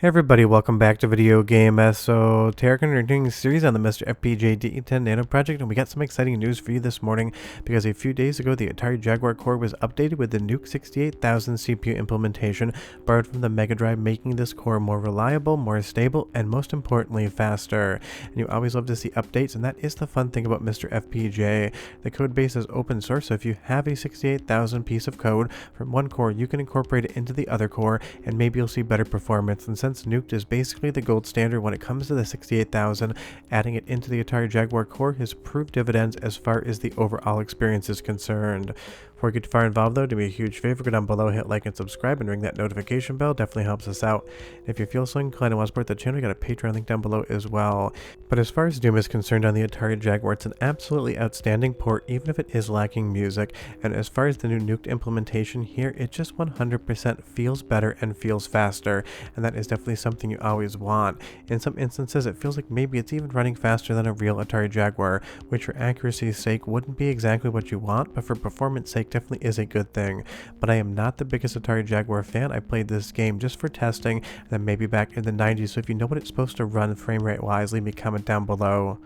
Hey everybody, welcome back to Video Game Esoteric. We're doing a series on the MiSTer FPGA DE10 Nano project, and we got some exciting news for you this morning because a few days ago the Atari Jaguar core was updated with the Nuked 68000 CPU implementation borrowed from the Mega Drive, making this core more reliable, more stable, and most importantly faster. And you always love to see updates, and that is the fun thing about MiSTer FPGA. The code base is open source, so if you have a 68000 piece of code from one core, you can incorporate it into the other core, and maybe you'll see better performance. And since Nuked is basically the gold standard when it comes to the 68000, adding it into the Atari Jaguar core has proved dividends as far as the overall experience is concerned. Before we get too far involved though, do me a huge favor, go down below, hit like and subscribe, and ring that notification bell. Definitely helps us out. And if you feel so inclined and want to support the channel, you got a Patreon link down below as well. But as far as Doom is concerned on the Atari Jaguar, it's an absolutely outstanding port, even if it is lacking music. And as far as the new Nuked implementation here, it just 100% feels better and feels faster. And that is definitely something you always want. In some instances, it feels like maybe it's even running faster than a real Atari Jaguar, which for accuracy's sake wouldn't be exactly what you want, but for performance sake definitely is a good thing. But I am not the biggest Atari Jaguar fan. I played this game just for testing, and then maybe back in the 90s, so if you know what it's supposed to run frame rate wise, leave me a comment down below,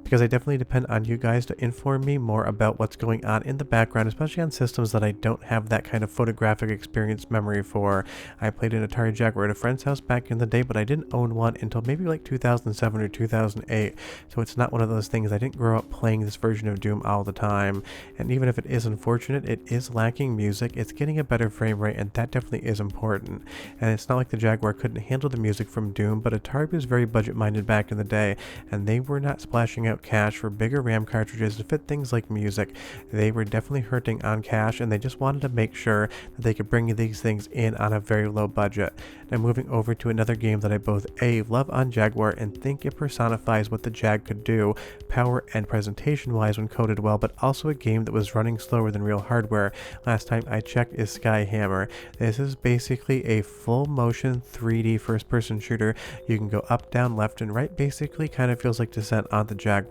because I definitely depend on you guys to inform me more about what's going on in the background, especially on systems that I don't have that kind of photographic experience memory for. I played an Atari Jaguar at a friend's house back in the day, but I didn't own one until maybe like 2007 or 2008, so it's not one of those things. I didn't grow up playing this version of Doom all the time, and even if it is unfortunate, it is lacking music. It's getting a better frame rate, and that definitely is important. And it's not like the Jaguar couldn't handle the music from Doom, but Atari was very budget-minded back in the day, and they were not splashing out cash for bigger RAM cartridges to fit things like music. They were definitely hurting on cash, and they just wanted to make sure that they could bring these things in on a very low budget. Now moving over to another game that I both love on Jaguar and think it personifies what the Jag could do power and presentation wise when coded well, but also a game that was running slower than real hardware last time I checked, is Skyhammer. This is basically a full motion 3D first person shooter. You can go up, down, left, and right. Basically kind of feels like Descent on the Jaguar.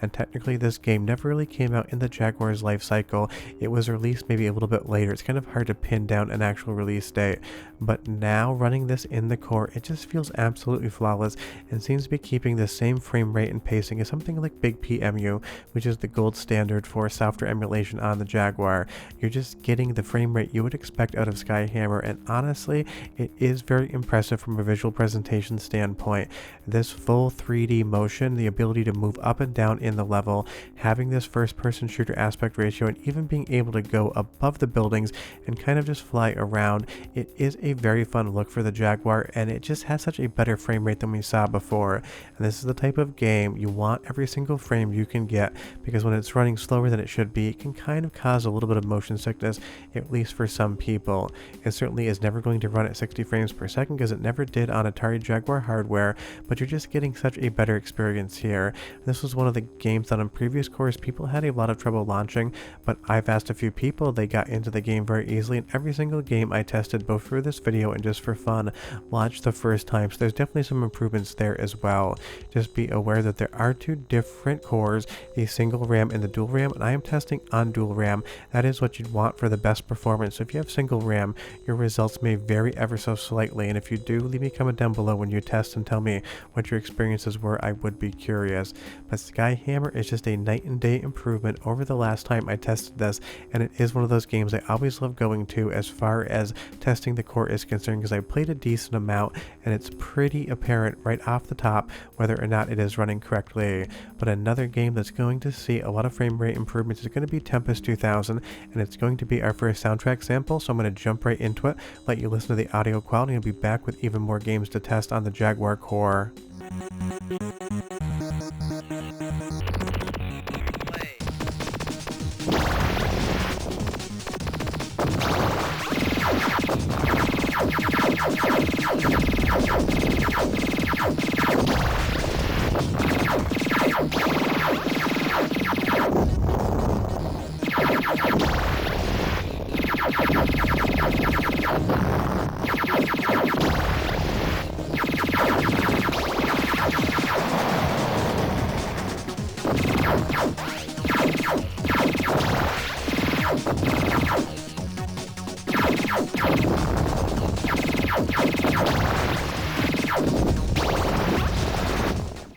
And technically this game never really came out in the Jaguar's life cycle. It was released maybe a little bit later. It's kind of hard to pin down an actual release date, but now running this in the core, it just feels absolutely flawless and seems to be keeping the same frame rate and pacing as something like Big PMU, which is the gold standard for software emulation on the Jaguar. You're just getting the frame rate you would expect out of Skyhammer, and honestly it is very impressive from a visual presentation standpoint. This full 3D motion, the ability to move up and down in the level, having this first person shooter aspect ratio, and even being able to go above the buildings and kind of just fly around, it is a very fun look for the Jaguar, and it just has such a better frame rate than we saw before. And this is the type of game you want every single frame you can get, because when it's running slower than it should be, it can kind of cause a little bit of motion sickness, at least for some people. It certainly is never going to run at 60 frames per second because it never did on Atari Jaguar hardware, but you're just getting such a better experience here. This was one of the games that on previous cores people had a lot of trouble launching, but I've asked a few people, they got into the game very easily, and every single game I tested both for this video and just for fun launched the first time, so there's definitely some improvements there as well. Just be aware that there are two different cores, the single RAM and the dual RAM, and I am testing on dual RAM. That is what you'd want for the best performance. So if you have single RAM, your results may vary ever so slightly, and if you do, leave me a comment down below when you test and tell me what your experiences were. I would be curious. But Skyhammer is just a night and day improvement over the last time I tested this, and it is one of those games I always love going to as far as testing the core is concerned, because I played a decent amount and it's pretty apparent right off the top whether or not it is running correctly. But another game that's going to see a lot of frame rate improvements is going to be Tempest 2000, and it's going to be our first soundtrack sample, so I'm going to jump right into it, let you listen to the audio quality, and be back with even more games to test on the Jaguar core.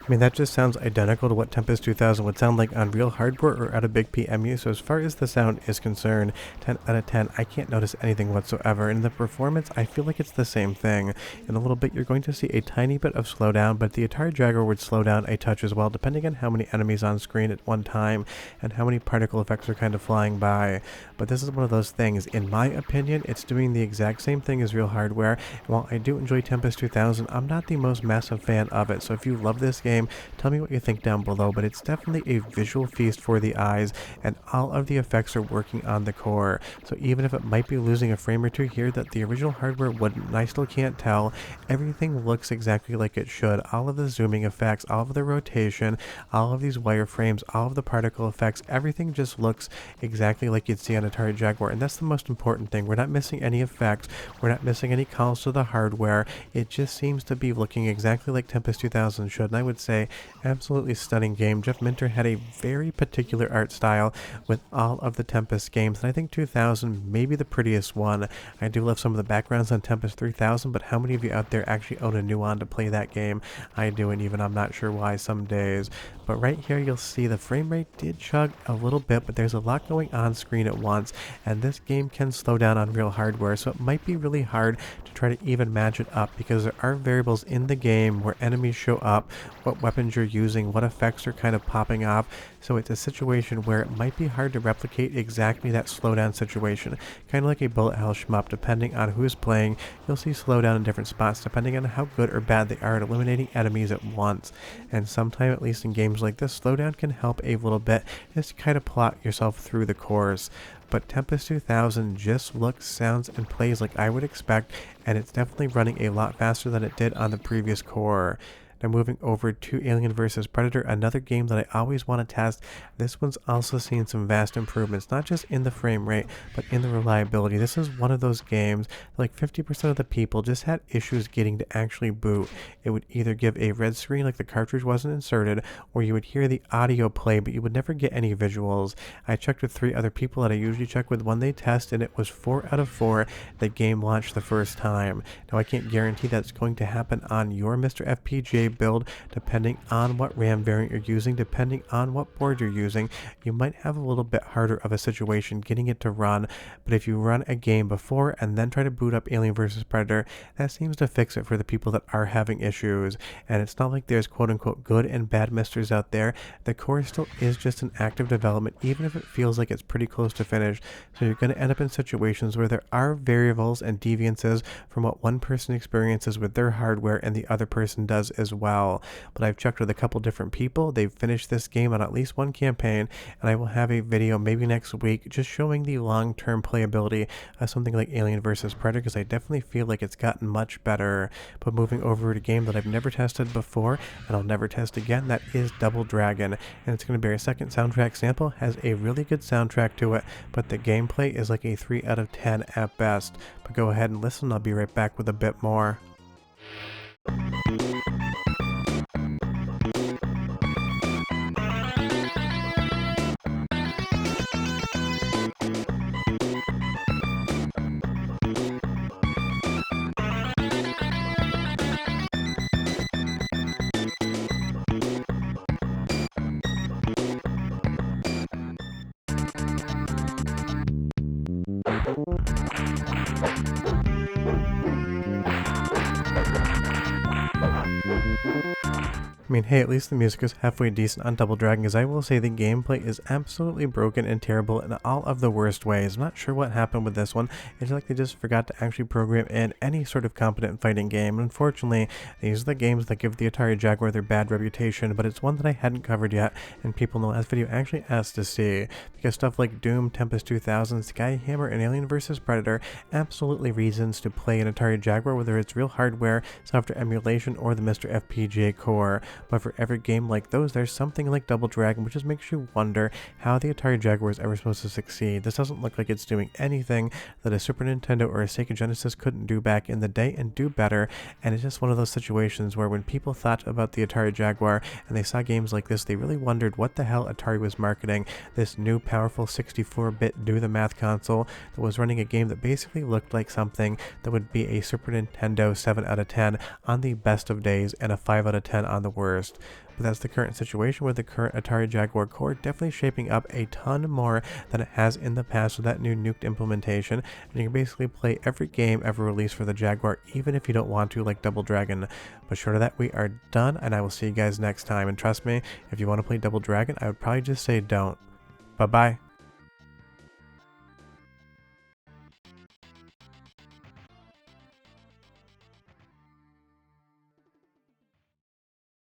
I mean, that just sounds identical to what Tempest 2000 would sound like on real hardware or at a big PMU, so as far as the sound is concerned, 10 out of 10, I can't notice anything whatsoever. In the performance, I feel like it's the same thing. In a little bit, you're going to see a tiny bit of slowdown, but the Atari Jaguar would slow down a touch as well, depending on how many enemies on screen at one time and how many particle effects are kind of flying by. But this is one of those things, in my opinion, it's doing the exact same thing as real hardware, and while I do enjoy Tempest 2000, I'm not the most massive fan of it, so if you love this game, tell me what you think down below, but it's definitely a visual feast for the eyes, and all of the effects are working on the core. So even if it might be losing a frame or two here that the original hardware wouldn't, and I still can't tell, everything looks exactly like it should. All of the zooming effects, all of the rotation, all of these wireframes, all of the particle effects, everything just looks exactly like you'd see on Atari Jaguar, and that's the most important thing. We're not missing any effects, we're not missing any calls to the hardware. It just seems to be looking exactly like Tempest 2000 should, and I would say absolutely stunning game. Jeff Minter had a very particular art style with all of the Tempest games, and I think 2000 may be the prettiest one. I do love some of the backgrounds on Tempest 3000, but how many of you out there actually own a Nuon to play that game? I do, and even I'm not sure why some days. But right here you'll see the frame rate did chug a little bit, but there's a lot going on screen at once, and this game can slow down on real hardware, so it might be really hard to try to even match it up, because there are variables in the game where enemies show up, what weapons you're using, what effects are kind of popping off, so it's a situation where it might be hard to replicate exactly that slowdown situation. Kind of like a bullet hell shmup, depending on who's playing, you'll see slowdown in different spots depending on how good or bad they are at eliminating enemies at once. And sometimes, at least in games like this, slowdown can help a little bit just to kind of plot yourself through the course. But Tempest 2000 just looks, sounds, and plays like I would expect, and it's definitely running a lot faster than it did on the previous core. Now moving over to Alien vs. Predator, another game that I always want to test. This one's also seen some vast improvements, not just in the frame rate, but in the reliability. This is one of those games that like 50% of the people just had issues getting to actually boot. It would either give a red screen like the cartridge wasn't inserted, or you would hear the audio play, but you would never get any visuals. I checked with 3 other people that I usually check with when they test, and it was 4 out of 4 the game launched the first time. Now I can't guarantee that's going to happen on your MiSTer FPGA build, depending on what RAM variant you're using, depending on what board you're using. You might have a little bit harder of a situation getting it to run, but if you run a game before and then try to boot up Alien vs. Predator, that seems to fix it for the people that are having issues. And it's not like there's quote-unquote good and bad MiSTers out there. The core still is just in active development, even if it feels like it's pretty close to finish. So you're going to end up in situations where there are variables and deviances from what one person experiences with their hardware and the other person does as well. But I've checked with a couple different people. They've finished this game on at least one campaign, and I will have a video maybe next week just showing the long-term playability of something like Alien vs. Predator, because I definitely feel like it's gotten much better. But moving over to a game that I've never tested before and I'll never test again, that is Double Dragon, and it's going to be our second soundtrack sample. Has a really good soundtrack to it, but the gameplay is like a 3 out of 10 at best. But go ahead and listen, I'll be right back with a bit more. I mean, hey, at least the music is halfway decent on Double Dragon, because I will say the gameplay is absolutely broken and terrible in all of the worst ways. I'm not sure what happened with this one. It's like they just forgot to actually program in any sort of competent fighting game. Unfortunately, these are the games that give the Atari Jaguar their bad reputation, but it's one that I hadn't covered yet, and people in the last video actually asked to see, because stuff like Doom, Tempest 2000, Skyhammer, and Alien vs. Predator absolutely reasons to play an Atari Jaguar, whether it's real hardware, software emulation, or the MiSTer FPGA core. But for every game like those, there's something like Double Dragon, which just makes you wonder how the Atari Jaguar is ever supposed to succeed. This doesn't look like it's doing anything that a Super Nintendo or a Sega Genesis couldn't do back in the day and do better, and it's just one of those situations where when people thought about the Atari Jaguar and they saw games like this, they really wondered what the hell Atari was marketing, this new powerful 64-bit do-the-math console that was running a game that basically looked like something that would be a Super Nintendo 7 out of 10 on the best of days and a 5 out of 10 on the worst. But that's the current situation with the current Atari Jaguar core, definitely shaping up a ton more than it has in the past with that new Nuked implementation, and you can basically play every game ever released for the Jaguar, even if you don't want to, like Double Dragon. But short of that, we are done, and I will see you guys next time. And trust me, if you want to play Double Dragon, I would probably just say don't. Bye bye.